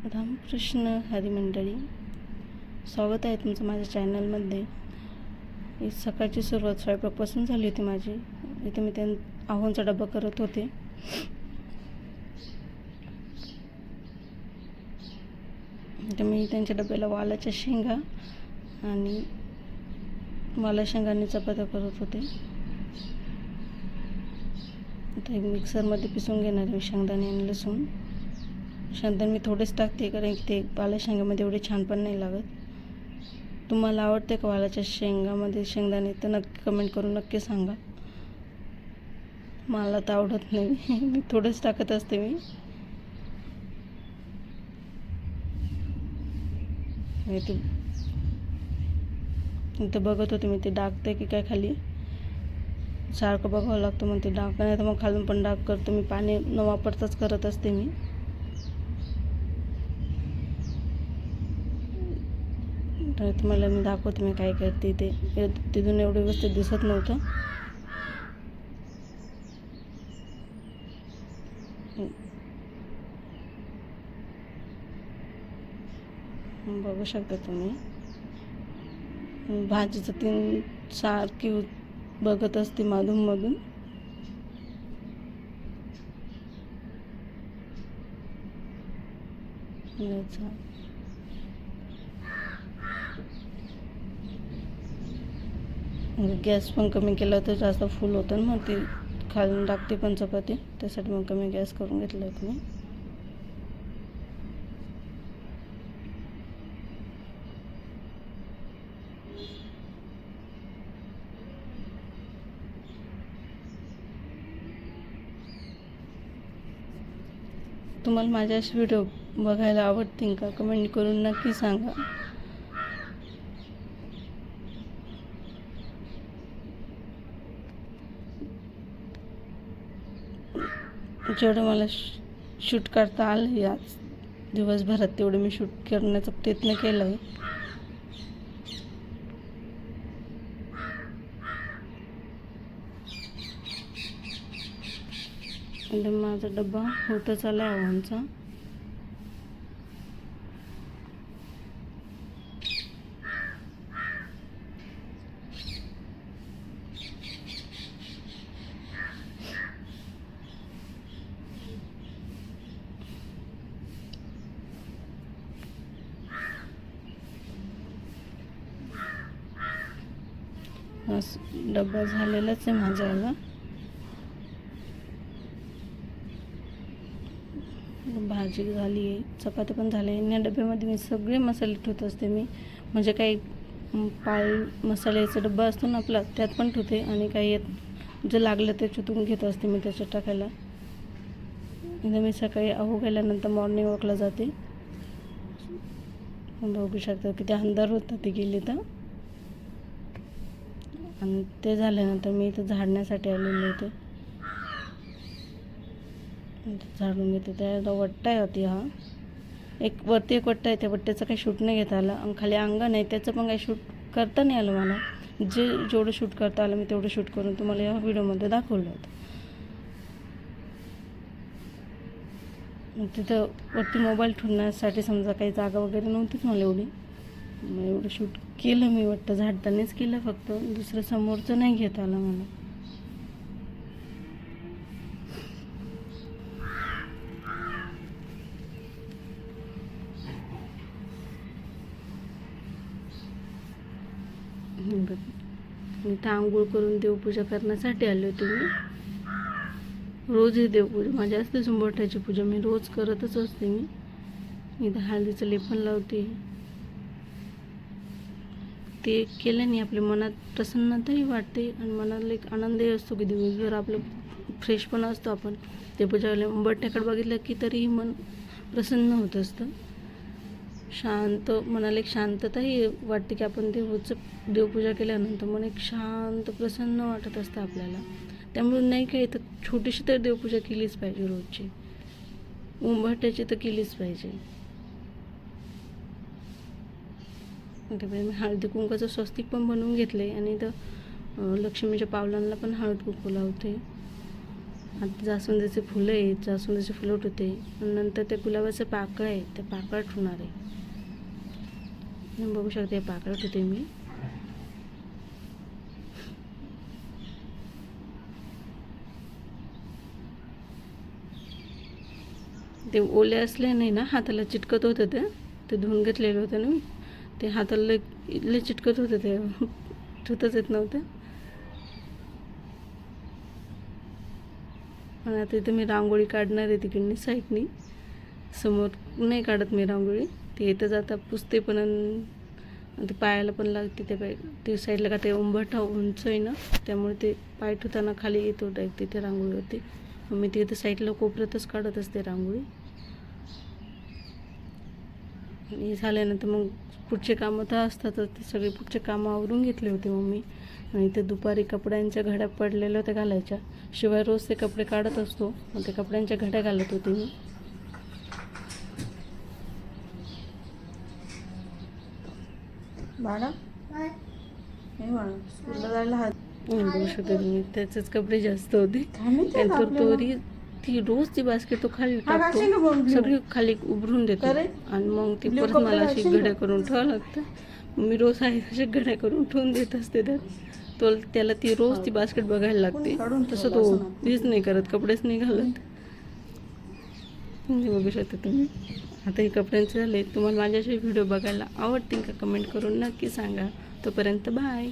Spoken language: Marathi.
रामकृष्ण हरी मंडळी, स्वागत आहे तुमचं माझ्या चॅनलमध्ये. ही सकाळची सुरुवात स्वयंपाकपासून झाली होती माझी. इथे मी आव्हानचा डबा करत होते. इथे मी त्यांच्या डब्याला वालाच्या शेंगा आणि वाला शेंगांनी चपात्या करत होते. आता एक मिक्सरमध्ये पिसून घेणार आहे शेंगदाणे आणि लसूण. शेंगदाणे मी थोडेच टाकते, कारण की ते वाला शेंगामध्ये एवढे छान पण नाही लागत. तुम्हाला आवडते का वालाच्या शेंगामध्ये शेंगदाणे? तर नक्की कमेंट करून नक्की सांगा. मला तर आवडत नाही. मी थोडंच टाकत असते. मी इथं बघत होते मी ते डागते की काय खाली. सारखं बघावं लागतं मग ते डाग, नाही तर मग खालून पण डाग करतो. मी पाणी न वापरताच करत असते. मी तर तुम्हाला मी दाखवते मी काय करते. ते तिथून एवढं व्यवस्थित दिसत नव्हतं. बघू शकता तुम्ही. भाजीचं तीन सारखी बघत असते मधून. गॅस पण कमी केला तर जास्त फुल होतं ना, मग ती खालून टाकते पण चपाती. त्यासाठी मग कमी गॅस करून घेतला आहे मी. तुम्हाला माझे असे व्हिडिओ बघायला आवडतील का? कमेंट करून नक्की सांगा. जेवढं मला शूट करता आलं आज दिवसभरात, तेवढं मी शूट करण्याचा प्रयत्न केला आहे. माझा डब्बा होतच आला आहे आव्हानचा. डब्बा झालेलाच आहे माझा. भाजी झाली आहे, चपाती पण झाली आहे. या डब्यामध्ये मी सगळे मसाले ठेवत असते. मी म्हणजे काही मसाल्याचा डब्बा असतो ना आपला, त्यात पण ठेवते. आणि काही जे लागलं त्याच्यातून घेत असते मी त्याच्यात टाकायला. इथं मी सकाळी आहो गेल्यानंतर मॉर्निंग वॉकला जाते. बघू शकता किती अंधार होता ते गेले तर. आणि ते झाल्यानंतर मी इथं झाडण्यासाठी आलेले होते. झाडून घेते. त्या वट्टा होती. हा वरती एक वट्टा आहे. त्या वट्ट्याचं काही शूट नाही घेता आलं. आणि खाली अंगण आहे, त्याचं पण काही शूट करता नाही आलं मला. जेवढं शूट करता आलं मी तेवढं शूट करून तुम्हाला या व्हिडिओमध्ये दाखवलं होतं. तिथं वरती मोबाईल ठेवण्यासाठी समजा काही जागा वगैरे नव्हतीच मला एवढी. मग एवढं शूट केलं मी. वाटतं झाडतानाच केलं, फक्त दुसरं समोरचं नाही घेता आलं मला. इथं आंघोळ करून देवपूजा करण्यासाठी आले होते मी. रोज ही देवपूजा माझी असते. सुंबरठ्याची पूजा मी रोज करतच असते. मी इथं हळदीचं लेपन लावते. ते केल्याने आपल्या मनात प्रसन्नताही वाटते आणि मनाला एक आनंदही असतो की दिवसभर आपलं फ्रेश पण असतो. आपण देवपूजा उंबरठ्याकडे बघितलं की तरीही मन प्रसन्न होत असतं. शांत मनाला एक शांतताही वाटते की आपण देवपूजा केल्यानंतर मन एक शांत प्रसन्न वाटत असतं आपल्याला. त्यामुळे नाही काही तर छोटीशी तर देवपूजा केलीच पाहिजे रोजची. उंबरठ्याची तर केलीच पाहिजे. त्यामुळे मी हळदी कुंकाचं स्वस्तिक पण बनवून घेतले. आणि इथं लक्ष्मीच्या पावलांना पण हळद कुंकू लावते. आता जास्वंदीचे फुलं आहेत, जास्वंदीचे फुलं ठेवते आणि नंतर ते गुलाबाचं पाकळ आहे, ते पाकळ ठेवणार आहे. तुम्ही बघू शकते पाकळ ठेवते मी. ते ओले असले नाही ना हाताला चिटकत होतं, ते धुवून घेतलेलं होतं ना मी, ते हाताला लय चिटकत होतं, ते धुतच येत नव्हतं. आणि आता इथं मी रांगोळी काढणार आहे तिकडनी साईडनी, समोर नाही काढत मी रांगोळी, ते येतं जाता पुसते पण ते पायाला पण लागते. ते साईडला का ते उंबरठा उंच आहे ना, त्यामुळे ते पाय ठेवताना खाली येतो डायरेक्ट तिथे रांगोळीवरती. मग मी तिथे साईडला कोपऱ्यातच काढत असते रांगोळी. आणि झाल्यानंतर मग पुढचे कामं तर असतातच, ते सगळे पुढचे कामं आवरून घेतले होते मम्मी. आणि ते दुपारी कपड्यांच्या घड्या पडलेल्या होत्या घालायच्या, शिवाय रोज ते कपडे काढत असतो, मग ते कपड्यांच्या घड्या घालत होते मी. बाळा हे बाळा स्कूलला जायला बघू शकते तुम्ही, त्याचेच कपडे जास्त होते. तर ती रोज ती बास्केट तो खाली टाकतो, सगळी खाली उभरून देतो आणि मग ती परत मला अशी घड्या करून ठेवावं लागतं. मी रोज आहे अशा घड्या करून ठेवून देत असते. त्याला ती रोज ती बास्केट बघायला लागते, तसं तो तीच नाही करत, कपडेच नाही घालत. बघू शकता तुम्ही. आता हे कपड्यांचे झाले. तुम्हाला माझ्याशी व्हिडिओ बघायला आवडतील का कमेंट करून नक्की सांगा. तोपर्यंत बाय.